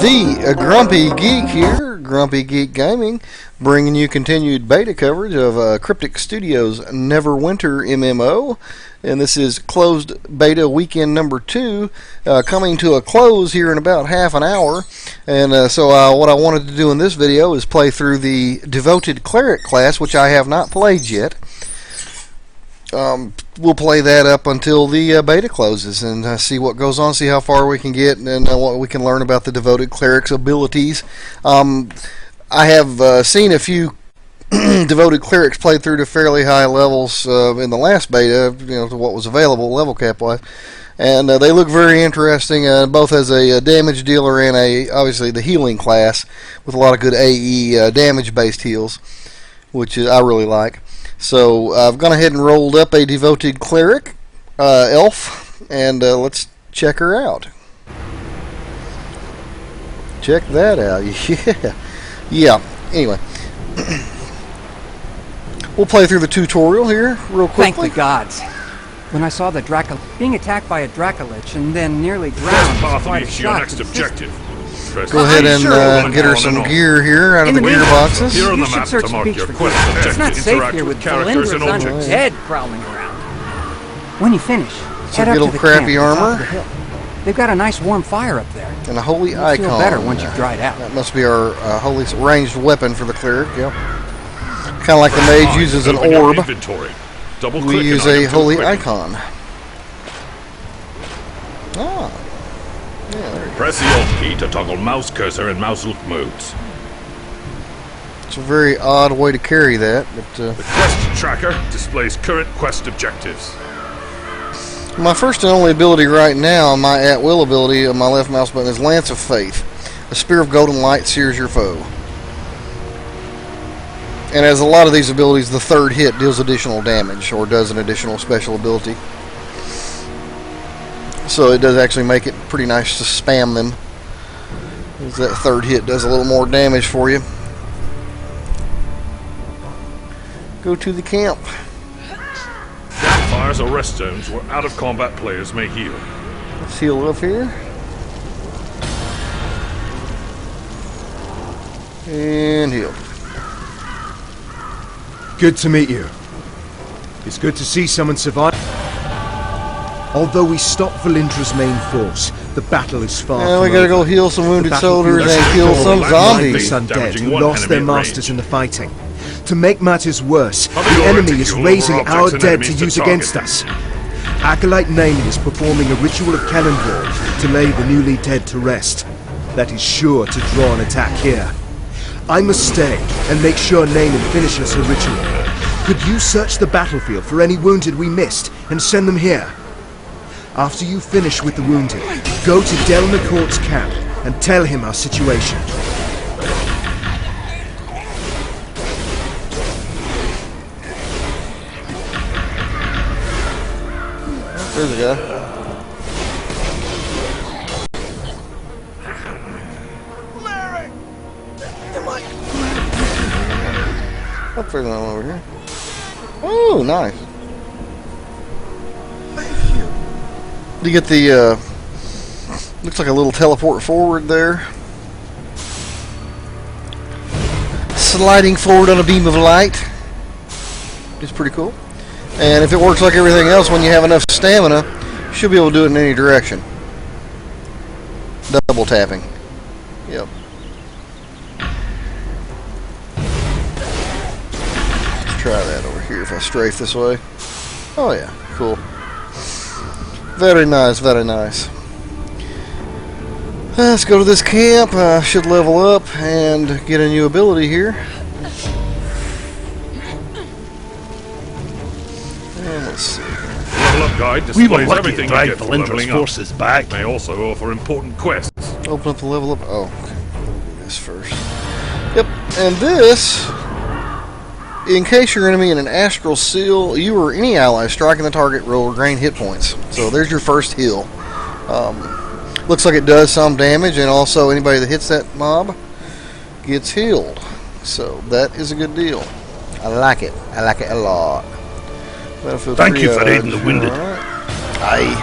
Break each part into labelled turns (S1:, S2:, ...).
S1: The Grumpy Geek here, Grumpy Geek Gaming, bringing you continued beta coverage of Cryptic Studios' Neverwinter MMO. And this is closed beta weekend number 2, coming to a close here in about half an hour. And so what I wanted to do in this video is play through the Devoted Cleric class, which I have not played yet. We'll play that up until the beta closes and see what goes on, see how far we can get, and what we can learn about the Devoted Cleric's abilities. I have seen a few Devoted Clerics played through to fairly high levels in the last beta, to what was available level cap wise, and they look very interesting, both as a damage dealer and obviously the healing class with a lot of good AE damage based heals, which I really like. So I've gone ahead and rolled up a Devoted Cleric elf, and let's check her out. Check that out. Yeah. Anyway, we'll play through the tutorial here real quickly.
S2: Thank the gods. When I saw the being attacked by a Dracolich and then nearly drowned,
S3: path leads to your next objective.
S1: Go ahead and get her some gear here out of the gear boxes.
S3: Here on
S2: You
S3: the
S2: should
S3: map
S2: search
S3: to mark
S2: the beach
S3: your
S2: for
S3: quest
S2: good.
S3: objective.
S2: It's not safe
S3: Interact
S2: here
S3: with
S2: with
S3: characters and
S2: Valendras
S3: objects.
S2: undead prowling around. When you finish, head up
S1: little
S2: to the
S1: crappy
S2: camp at the top
S1: armor.
S2: of the hill. They've got a nice warm fire up there.
S1: And a holy
S2: You'll
S1: icon.
S2: feel better once you've dried out.
S1: That must be our holy ranged weapon for the cleric. Yep. Kind of like the mage uses an orb. We use a holy icon. Ah. Yeah, there you go.
S3: Press the Alt key to toggle mouse cursor and mouse look modes.
S1: It's a very odd way to carry that, but
S3: The quest tracker displays current quest objectives.
S1: my first and only ability right now, my at-will ability on my left mouse button, is Lance of Faith. A spear of golden light sears your foe. And as a lot of these abilities, the third hit deals additional damage, or does an additional special ability. So it does actually make it pretty nice to spam them, as that third hit does a little more damage for you. Go to the camp.
S3: Campfires or rest zones where out-of-combat players may heal.
S1: Let's heal up here. And heal.
S4: Good to meet you. It's good to see someone survive. Although we stopped Valendra's main force, the battle is far
S1: Now
S4: from
S1: we gotta
S4: over.
S1: go heal some wounded
S4: The
S1: soldiers
S4: battlefield
S1: and
S4: is
S1: kill
S4: full
S1: some
S4: of
S1: zombies.
S4: mindless undead
S3: Damaging
S4: who
S3: one
S4: lost their
S3: enemy at
S4: masters
S3: range.
S4: in the fighting. To make matters worse,
S3: Have
S4: the
S3: your
S4: enemy is
S3: reticule
S4: raising
S3: over
S4: our
S3: objects and
S4: dead to
S3: enemies to
S4: use
S3: target.
S4: against us. Acolyte Naming is performing a ritual of cannonball to lay the newly dead to rest. That is sure to draw an attack here. I must stay and make sure Naming finishes her ritual. Could you search the battlefield for any wounded we missed and send them here? After you finish with the wounded, go to Del McCourt's camp and tell him our situation.
S1: There's a guy. What's going on over here? Oh, nice. You get the, looks like a little teleport forward there. Sliding forward on a beam of light. It's pretty cool. And if it works like everything else, when you have enough stamina, you should be able to do it in any direction. Double tapping. Yep. Let's try that over here if I strafe this way. Oh yeah, cool. Very nice, very nice. Let's go to this camp. I should level up and get a new ability here. And let's see.
S3: Level up guide
S5: We were
S3: displays
S5: lucky to
S3: everything you
S5: drive
S3: get for
S5: Valendra's
S3: leveling up.
S5: forces back.
S3: It may also offer important quests.
S1: Open up the level up. Oh, okay. We'll do this first. Yep, and this, in case your enemy in an astral seal, you or any ally striking the target will gain hit points. So there's your first heal. Looks like it does some damage, and also anybody that hits that mob gets healed. So that is a good deal. I like it. I like it a lot.
S5: Thank you for aiding the wounded.
S1: Aye.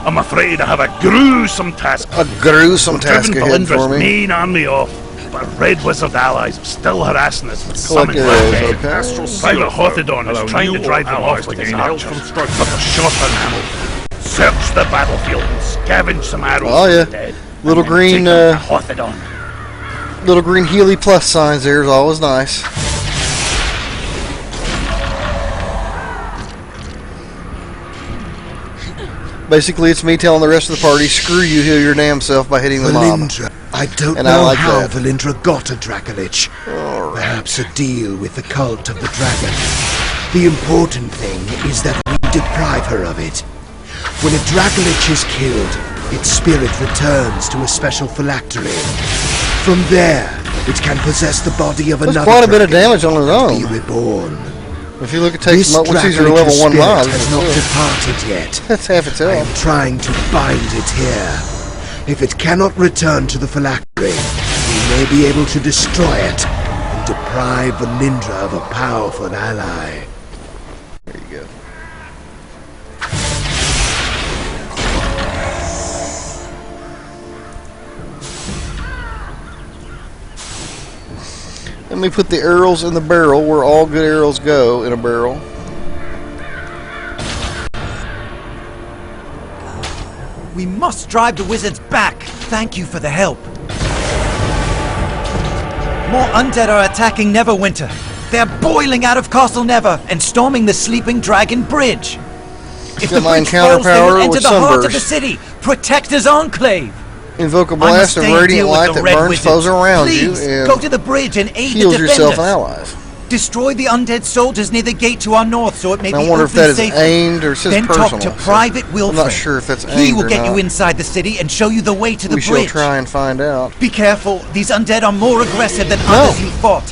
S3: I'm afraid I have a gruesome task.
S1: A gruesome task
S3: Driven
S1: ahead for
S3: Valindra's
S1: me.
S3: main army off, but Red Wizard allies are still harassing us with
S1: Collect
S3: summoned
S1: arrows,
S3: dead.
S1: okay.
S3: Private Hothodon is trying to drive them off with his archers, but they're short on ammo. Search the battlefield and scavenge some arrows
S1: Oh, yeah.
S3: from the dead.
S1: Little
S3: and then
S1: green,
S3: take them to Hothodon.
S1: Little green Healy plus signs there is always nice. Basically, it's me telling the rest of the party, screw you, heal your damn self by hitting the mob.
S4: Valindra. I don't
S1: And I
S4: know
S1: like
S4: how
S1: that.
S4: Valindra got a Dracolich. Perhaps a deal with the cult of the dragon. The important thing is that we deprive her of it. When a Dracolich is killed, its spirit returns to a special phylactery. From there, it can possess the body of
S1: That's
S4: another
S1: quite a bit of
S4: dragon
S1: damage on its
S4: and be
S1: own.
S4: reborn.
S1: If you look at
S4: This
S1: takes once these are level
S4: Dracolich's
S1: 1
S4: spirit
S1: mobs,
S4: has not departed yet.
S1: that's half its
S4: I am
S1: health.
S4: trying to bind it here. If it cannot return to the phylactery, we may be able to destroy it and deprive Valindra of a powerful ally.
S1: There you go. Let me put the arrows in the barrel where all good arrows go, in a barrel.
S5: We must drive the wizards back. Thank you for the help. More undead are attacking Neverwinter. They're boiling out of Castle Never and storming the Sleeping Dragon Bridge. If the
S1: Got my
S5: bridge
S1: encounter
S5: falls, they will
S1: power
S5: enter
S1: with
S5: the heart of the
S1: Sunburst.
S5: city. Protect his enclave.
S1: Invoke a
S5: I
S1: blast
S5: must
S1: of
S5: stay and
S1: radiant
S5: deal with
S1: light
S5: the
S1: that
S5: Red
S1: burns
S5: Wizards.
S1: foes around
S5: Please,
S1: you
S5: go
S1: and
S5: to the bridge and aid the
S1: heals
S5: defenders.
S1: yourself and allies.
S5: Destroy the undead soldiers near the gate to our north so it may
S1: I
S5: be
S1: wonder
S5: open
S1: if that is
S5: safely.
S1: aimed or says
S5: Then
S1: personal.
S5: talk to
S1: So
S5: Private Wilfred.
S1: I'm not sure if that's
S5: He
S1: aimed
S5: will
S1: or
S5: get you
S1: not.
S5: inside the city and show you the way to the
S1: We shall
S5: bridge.
S1: try and find out.
S5: Be careful, these undead are more aggressive than others you fought.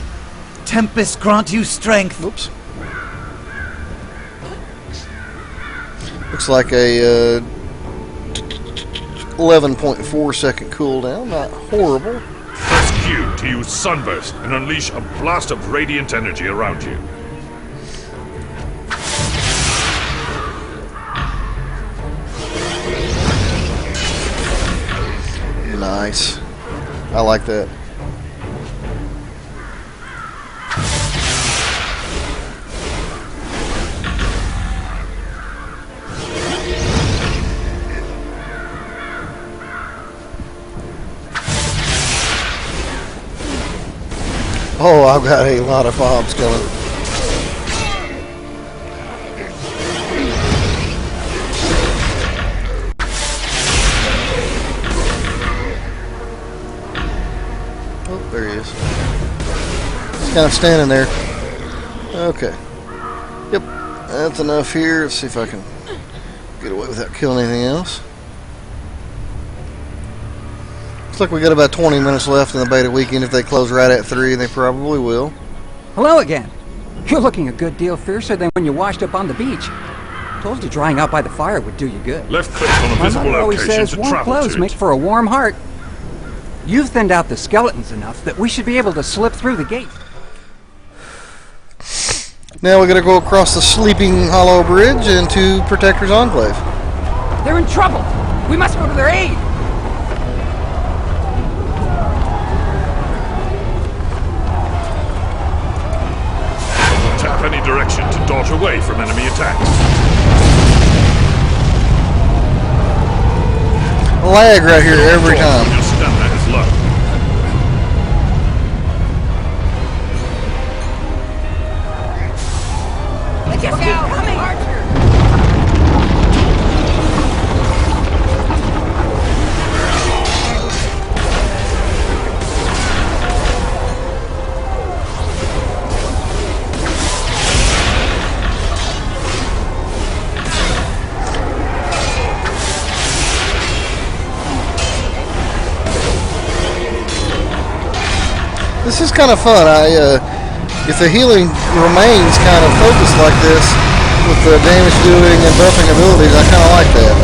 S5: Tempest grant you strength.
S1: Oops. Looks like a 11.4 second cooldown. Not horrible.
S3: Press Q to use Sunburst and unleash a blast of radiant energy around you.
S1: Nice. I like that. Oh, I've got a lot of mobs coming. Oh, there he is. Just kind of standing there. Okay. Yep, that's enough here. Let's see if I can get away without killing anything else. Looks like we got about 20 minutes left in the beta weekend. If they close right at 3, and they probably will.
S2: Hello again. You're looking a good deal fiercer than when you washed up on the beach. Told you drying out by the fire would do you good.
S3: Left click on a
S2: My
S3: visible
S2: mother always
S3: location
S2: says
S3: to
S2: warm
S3: travel
S2: clothes
S3: to
S2: make
S3: it.
S2: for a warm heart. You've thinned out the skeletons enough that we should be able to slip through the gate.
S1: Now we're going to go across the Sleeping Hollow Bridge into Protector's Enclave.
S2: They're in trouble. We must go to their aid.
S3: Tap any direction to dodge away from enemy attacks.
S1: Lag right here every
S3: Dodge when
S1: time.
S3: your stamina is low.
S2: Look out! Coming!
S1: This is kind of fun. If the healing remains kind of focused like this, with the damage doing and buffing abilities, I kind of like that.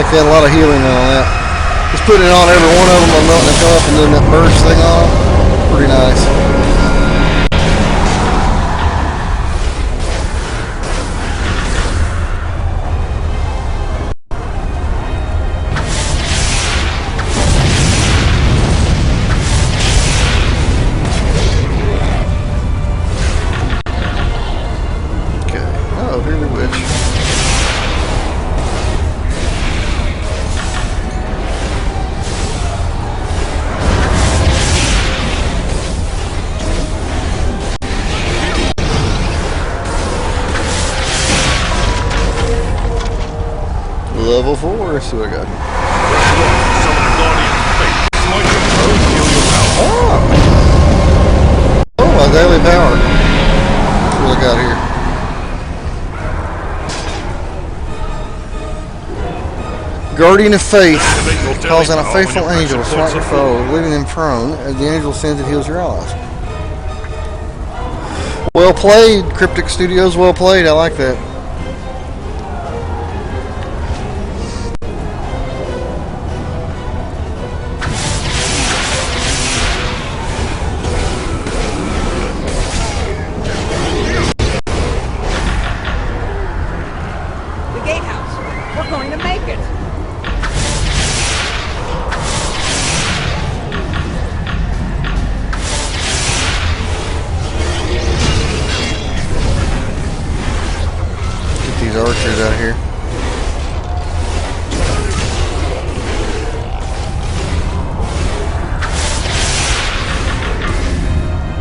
S1: like that. A lot of healing on that. Just putting it on every one of them and letting it go up and doing that burst thing on. Pretty nice. Level 4, let's see what I got here. Oh, my daily power. What I got here? Guardian of Faith. Calls on a faithful angel to smite your foe, leaving them prone, as the angel sends and heals your allies. Well played, Cryptic Studios, well played, I like that. These archers out here.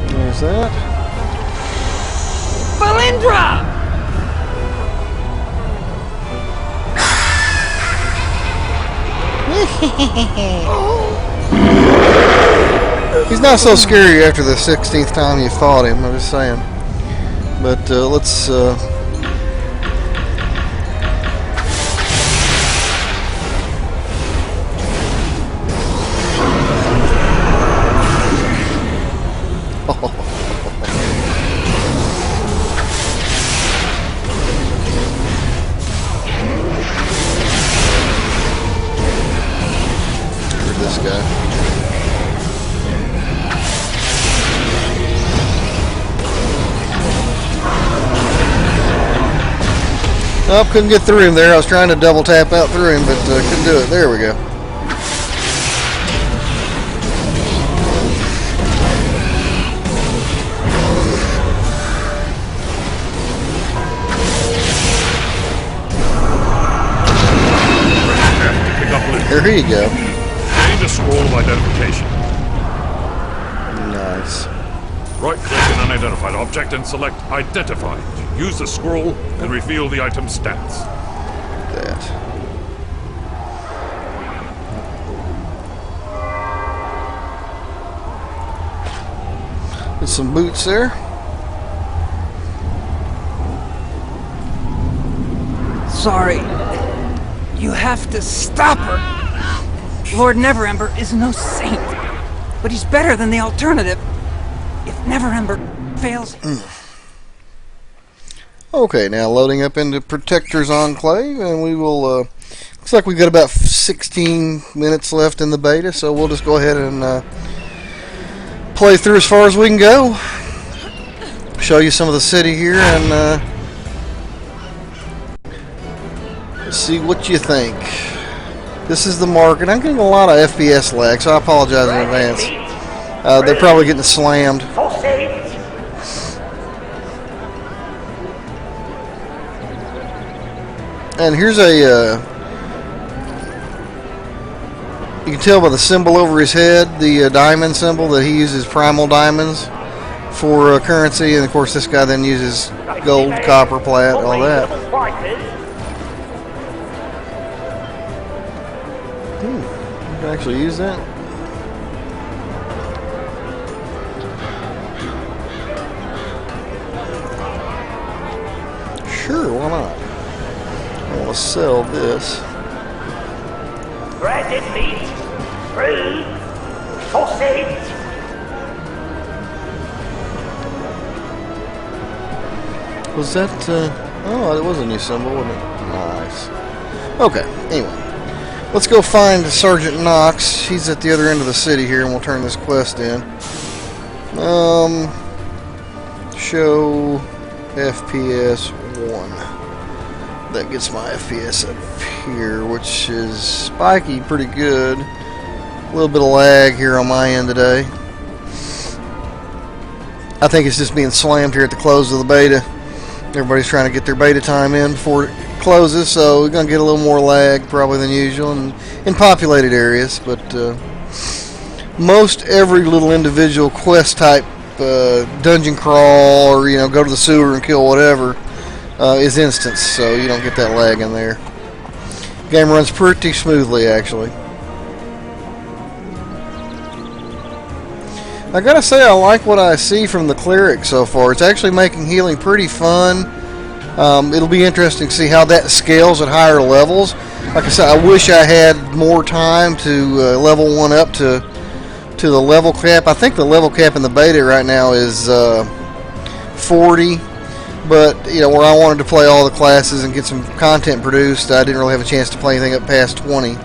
S1: There's that.
S2: Valindra!
S1: He's not so scary after the 16th time you fought him, I'm just saying. But let's this guy. Nope, couldn't get through him there. I was trying to double tap out through him, but couldn't do it. There we go. There you go.
S3: Gain a scroll of identification.
S1: Nice.
S3: Right-click an unidentified object and select Identified. Use the scroll and reveal the item's stats.
S1: That. Get some boots there.
S2: Sorry. You have to stop her. Lord Neverember is no saint, but he's better than the alternative. If Neverember fails...
S1: Okay, now loading up into Protector's Enclave, and we will, looks like we've got about 16 minutes left in the beta, so we'll just go ahead and play through as far as we can go. Show you some of the city here, and see what you think. This is the market. I'm getting a lot of FPS lag, so I apologize in advance. They're probably getting slammed. And here's a, you can tell by the symbol over his head, the diamond symbol, that he uses primal diamonds for currency. And of course this guy then uses gold, copper, plat, all that. You can actually use that. Sure, why not? I want to sell this.
S6: Breaded meat, fruit, sausage.
S1: Was that, oh, it was a new symbol, wasn't it? Nice. Okay, anyway. let's go find Sergeant Knox. He's at the other end of the city here, and we'll turn this quest in. Show FPS 1. That gets my FPS up here, which is spiky pretty good. A little bit of lag here on my end today. I think it's just being slammed here at the close of the beta. Everybody's trying to get their beta time in before it closes, so we're going to get a little more lag probably than usual in populated areas. But most every little individual quest type, dungeon crawl, or go to the sewer and kill whatever, is instance, so you don't get that lag in there. Game runs pretty smoothly, actually. I gotta say, I like what I see from the Cleric so far. It's actually making healing pretty fun. It'll be interesting to see how that scales at higher levels. Like I said, I wish I had more time to level one up to the level cap. I think the level cap in the beta right now is 40. But, where I wanted to play all the classes and get some content produced, I didn't really have a chance to play anything up past 20.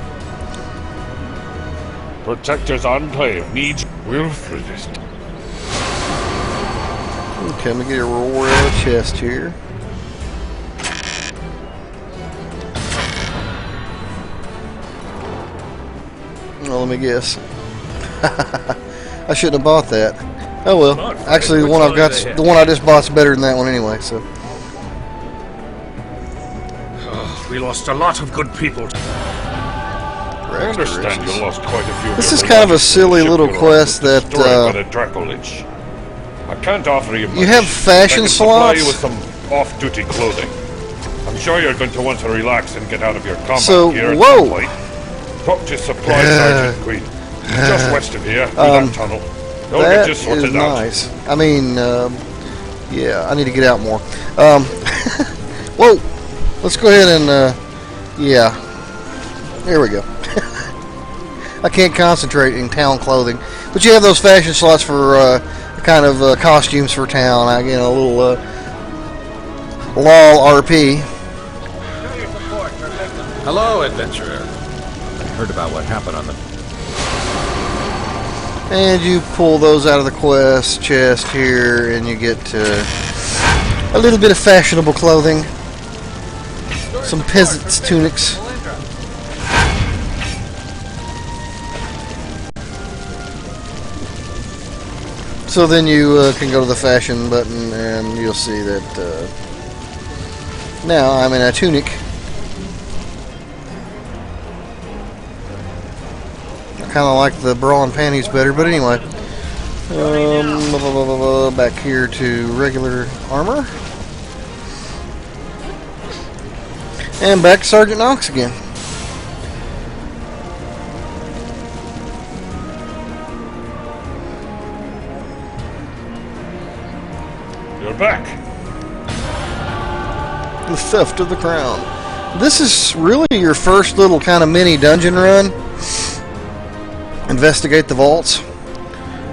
S3: Protector's Enclave needs will through this.
S1: Okay, let me get a royal chest here. Well, let me guess. I shouldn't have bought that. Oh well. Actually, the one I've got, the one I just bought's better than that one anyway. So.
S3: Oh, we lost a lot of good people. I understand you lost quite a few.
S1: This is kind of a silly little quest that
S3: I can't offer you much.
S1: You have fashion slots.
S3: You with some off-duty clothing. I'm sure you're going to want to relax and get out of your combat gear at some point. Talk to Supply Sergeant Queen, just west of here, through that tunnel. They'll get you sorted out.
S1: Nice. I mean, yeah, I need to get out more. Whoa! Let's go ahead and, yeah. There we go. I can't concentrate in town clothing, but you have those fashion slots for kind of costumes for town. I get a little LOL RP.
S7: Hello, adventurer. I heard about what happened on the...
S1: And you pull those out of the quest chest here, and you get a little bit of fashionable clothing, some peasants' tunics. So then you can go to the fashion button, and you'll see that now I'm in a tunic. I kind of like the bra and panties better, but anyway. Back here to regular armor. And back to Sergeant Knox again.
S3: You're back.
S1: The theft of the crown. This is really your first little kind of mini dungeon run. Investigate the vaults,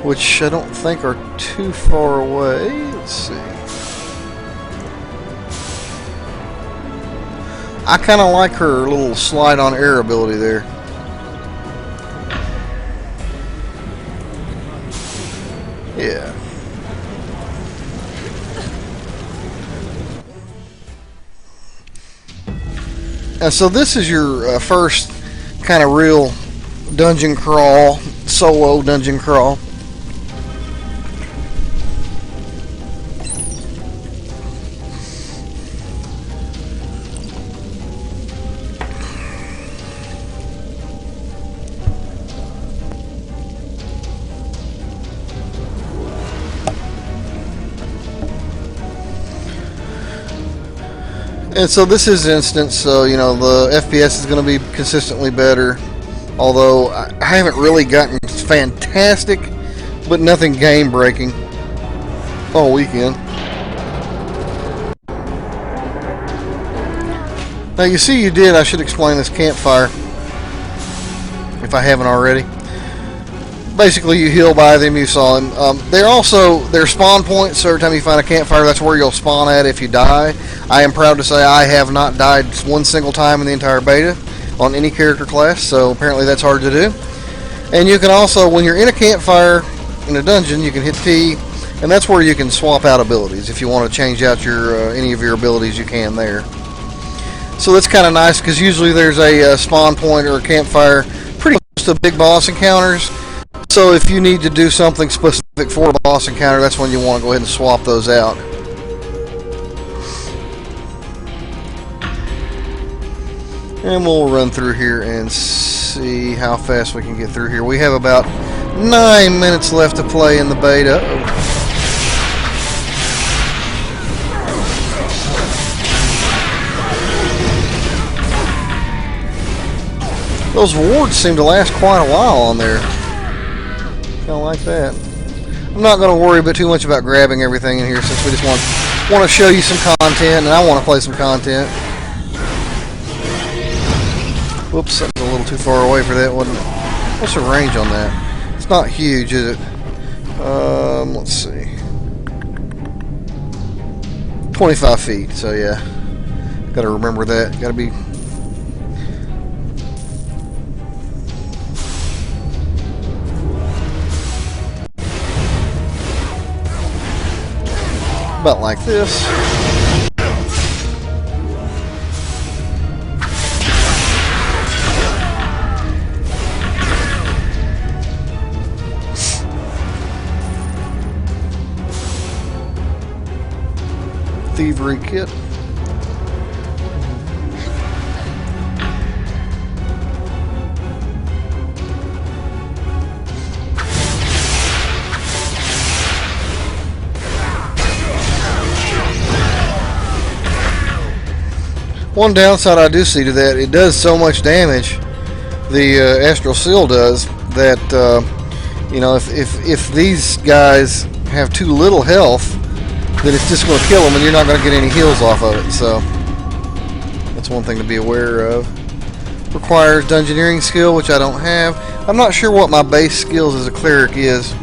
S1: which I don't think are too far away. Let's see. I kind of like her little slide on air ability there. Yeah. And so this is your first kind of real dungeon crawl, solo dungeon crawl. And so this is instance, so the FPS is going to be consistently better. Although I haven't really gotten fantastic, but nothing game breaking all weekend. Now you see you did, I should explain this campfire if I haven't already. Basically you heal by them, you saw them. They're spawn points, so every time you find a campfire that's where you'll spawn at if you die. I am proud to say I have not died one single time in the entire beta. on any character class, so apparently that's hard to do. And you can also, when you're in a campfire in a dungeon, you can hit P, and that's where you can swap out abilities. If you want to change out your any of your abilities, you can there. So that's kind of nice, because usually there's a spawn point or a campfire pretty close to big boss encounters. So if you need to do something specific for a boss encounter, that's when you want to go ahead and swap those out. And we'll run through here and see how fast we can get through here. We have about 9 minutes left to play in the beta. Those wards seem to last quite a while on there. Kind of like that. I'm not going to worry too much about grabbing everything in here, since we just want to show you some content, and I want to play some content. Whoops, that was a little too far away for that, wasn't it? What's the range on that? It's not huge, is it? Let's see. 25 feet, so yeah. Got to remember that. Got to be... about like this. Thievery kit. One downside I do see to that, it does so much damage, the Astral Seal does, that you know, if these guys have too little health, then it's just going to kill them, and you're not going to get any heals off of it. So that's one thing to be aware of. Requires Dungeoneering skill, which I don't have. I'm not sure what my base skills as a cleric is.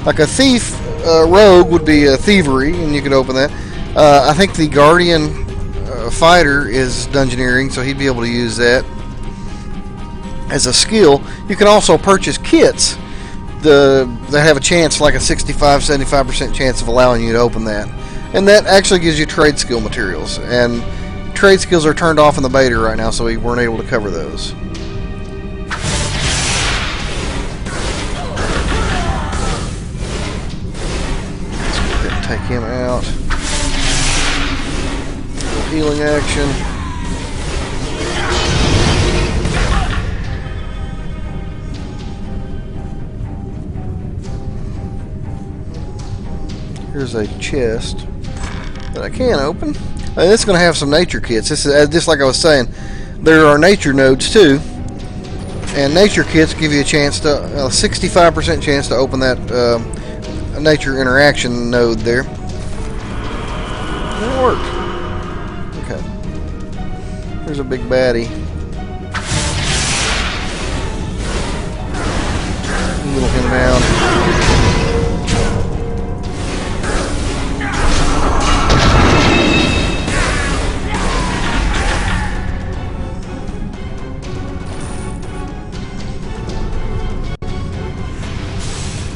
S1: Like a thief, rogue would be a thievery, and you could open that. I think the guardian fighter is Dungeoneering, so he'd be able to use that as a skill. You can also purchase kits that have a chance, like a 65-75% chance of allowing you to open that. And that actually gives you trade skill materials. And trade skills are turned off in the beta right now, so we weren't able to cover those. Let's go ahead and take him out. Healing action. Here's a chest that I can open. And it's going to have some nature kits. This is just like I was saying. There are nature nodes too, and nature kits give you a chance to a 65% chance to open that nature interaction node there. That worked. Okay. Here's a big baddie. Little him down.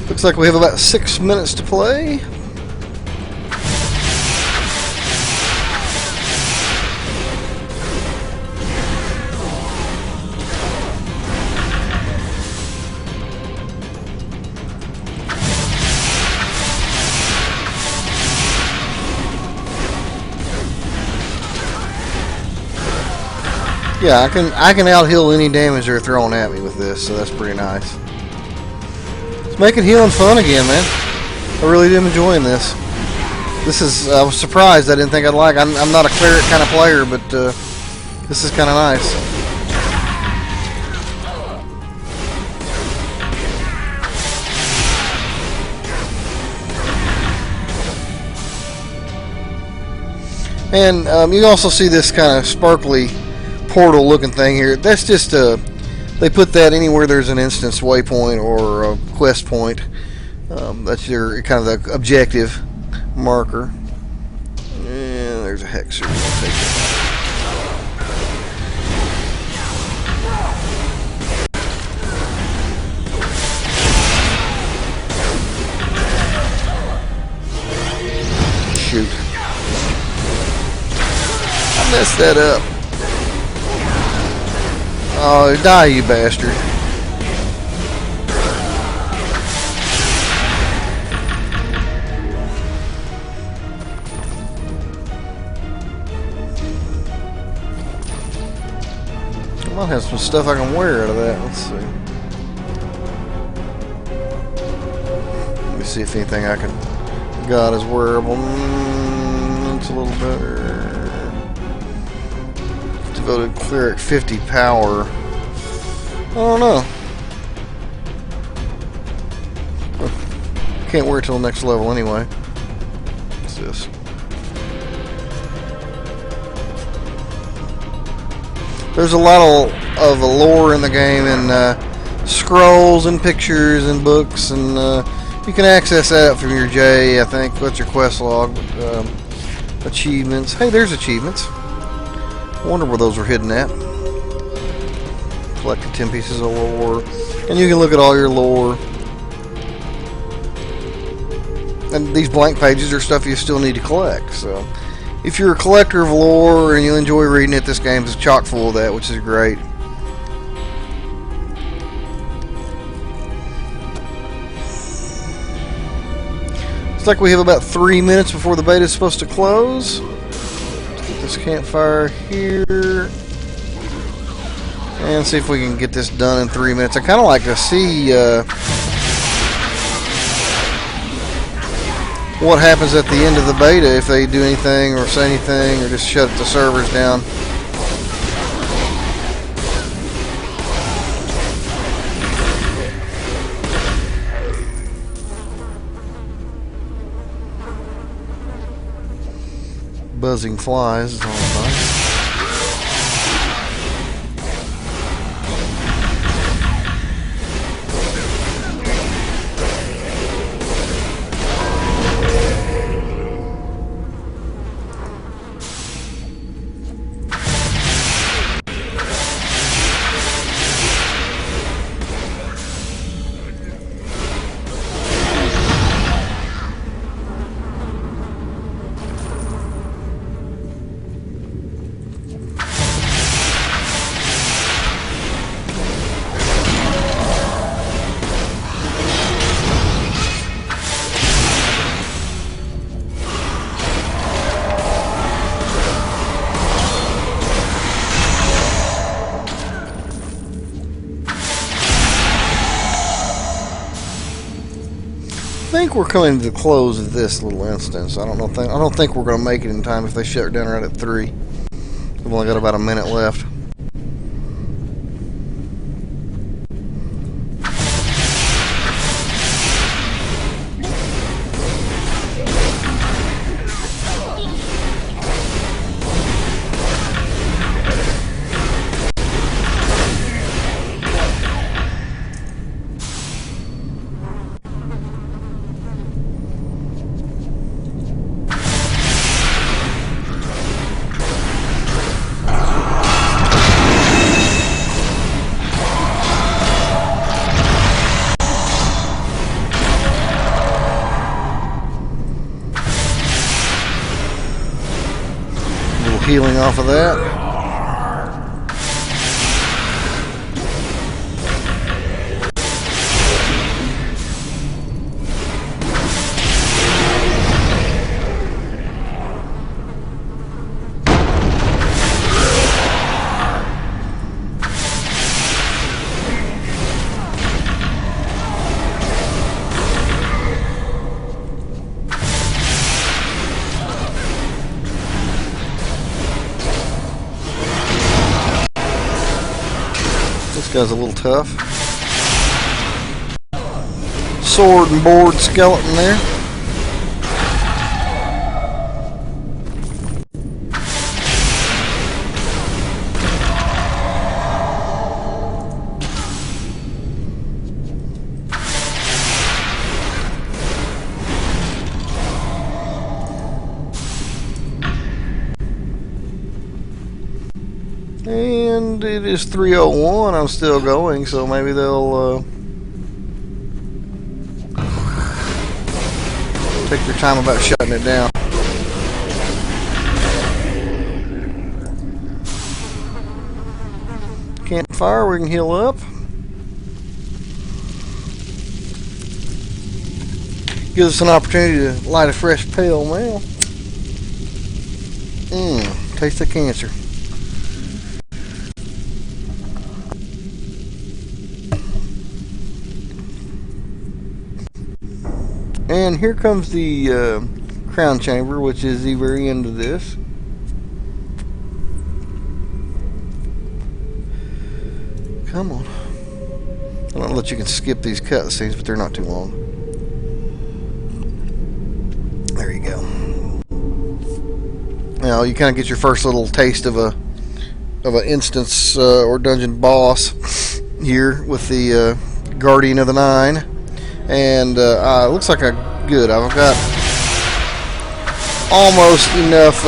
S1: Looks like we have about 6 minutes to play. Yeah, I can out-heal any damage they're throwing at me with this, so that's pretty nice. It's making healing fun again, man. I really am enjoying this. I was surprised. I didn't think I'd like. I'm not a cleric kind of player, but this is kind of nice. And you also see this kind of sparkly portal looking thing here. That's just they put that anywhere there's an instance waypoint or a quest point. That's your kind of the objective marker. And there's a hexer. We'll take that. messed that up. Oh, die, you bastard. I might have some stuff I can wear out of that. Let's see. Let me see if anything I can got is wearable. It's a little better. Devoted Cleric 50 power. I don't know. Can't wear it till the next level anyway. What's this? There's a lot of lore in the game, and scrolls and pictures and books, and you can access that from your J, I think. What's your quest log? Achievements. Hey, there's achievements. I wonder where those were hidden at. Collected 10 pieces of lore. And you can look at all your lore. And these blank pages are stuff you still need to collect. So, if you're a collector of lore and you enjoy reading it, this game is chock full of that, which is great. Looks like we have about 3 minutes before the beta is supposed to close. Let's get this campfire here. And see if we can get this done in 3 minutes. I kind of like to see what happens at the end of the beta, if they do anything or say anything or just shut the servers down. Buzzing flies is all nice. I think we're coming to the close of this little instance. I don't think we're going to make it in time if they shut it down right at 3. We've only got about a minute left. Healing off of that. This guy's a little tough. Sword and board skeleton there. And it is 3:01. I'm still going, so maybe they'll take their time about shutting it down. campfire, we can heal up. Gives us an opportunity to light a fresh pale mail. Taste of cancer. And here comes the crown chamber, which is the very end of this. Come on. I don't know that you can skip these cutscenes, but they're not too long. There you go. Now you kind of get your first little taste of an instance or dungeon boss here with the Guardian of the Nine, and it looks like a good. I've got almost enough.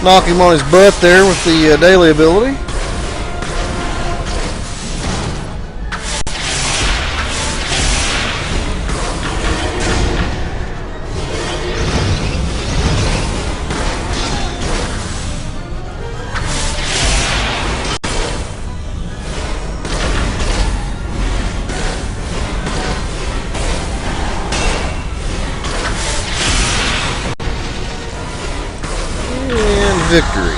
S1: Knock him on his butt there with the daily ability. Victory.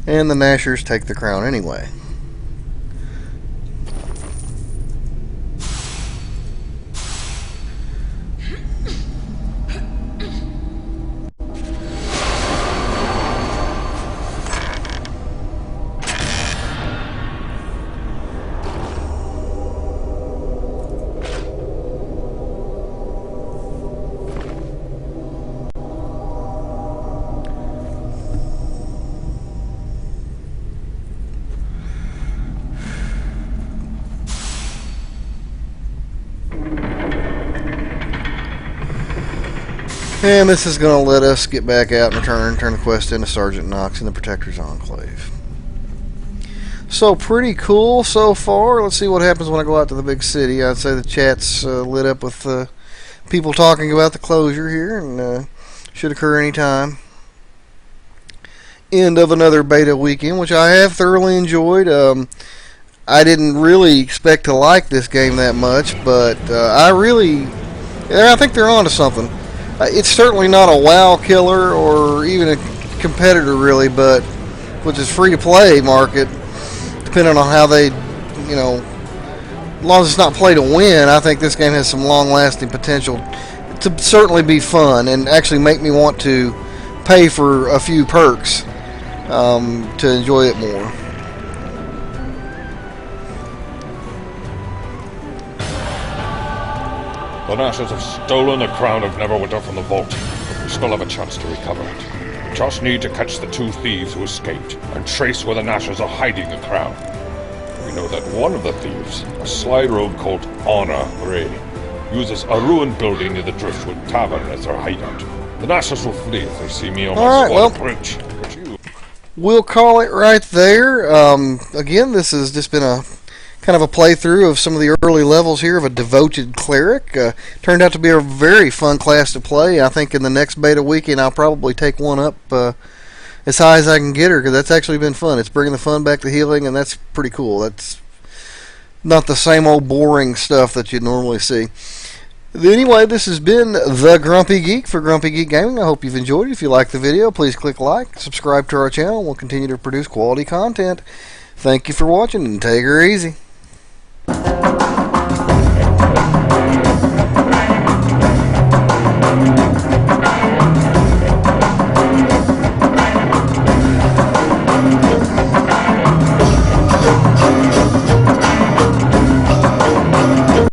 S1: And the Nashers take the crown anyway. And this is going to let us get back out and turn the quest into Sergeant Knox in the Protector's Enclave. So pretty cool so far. Let's see what happens when I go out to the big city. I'd say the chat's lit up with people talking about the closure here, and should occur anytime. End of another beta weekend, which I have thoroughly enjoyed. I didn't really expect to like this game that much, but I think they're onto something. It's certainly not a WoW killer or even a competitor really, but which is free to play market, depending on how they, as long as it's not play to win, I think this game has some long-lasting potential to certainly be fun and actually make me want to pay for a few perks to enjoy it more.
S3: The Nashers have stolen the crown of Neverwinter from the vault, but we still have a chance to recover it. We just need to catch the two thieves who escaped and trace where the Nashers are hiding the crown. We know that one of the thieves, a sly rogue called Honor Gray, uses a ruined building near the Driftwood Tavern as their hideout. The Nashers will flee if they see me on my squad approach.
S1: We'll call it right there. Again, this has just been a kind of a playthrough of some of the early levels here of a devoted cleric. Turned out to be a very fun class to play. I think in the next beta weekend I'll probably take one up as high as I can get her, because that's actually been fun. It's bringing the fun back to healing, and that's pretty cool. That's not the same old boring stuff that you'd normally see. Anyway, this has been The Grumpy Geek for Grumpy Geek Gaming. I hope you've enjoyed it. If you liked the video, please click like, subscribe to our channel, and we'll continue to produce quality content. Thank you for watching, and take her easy.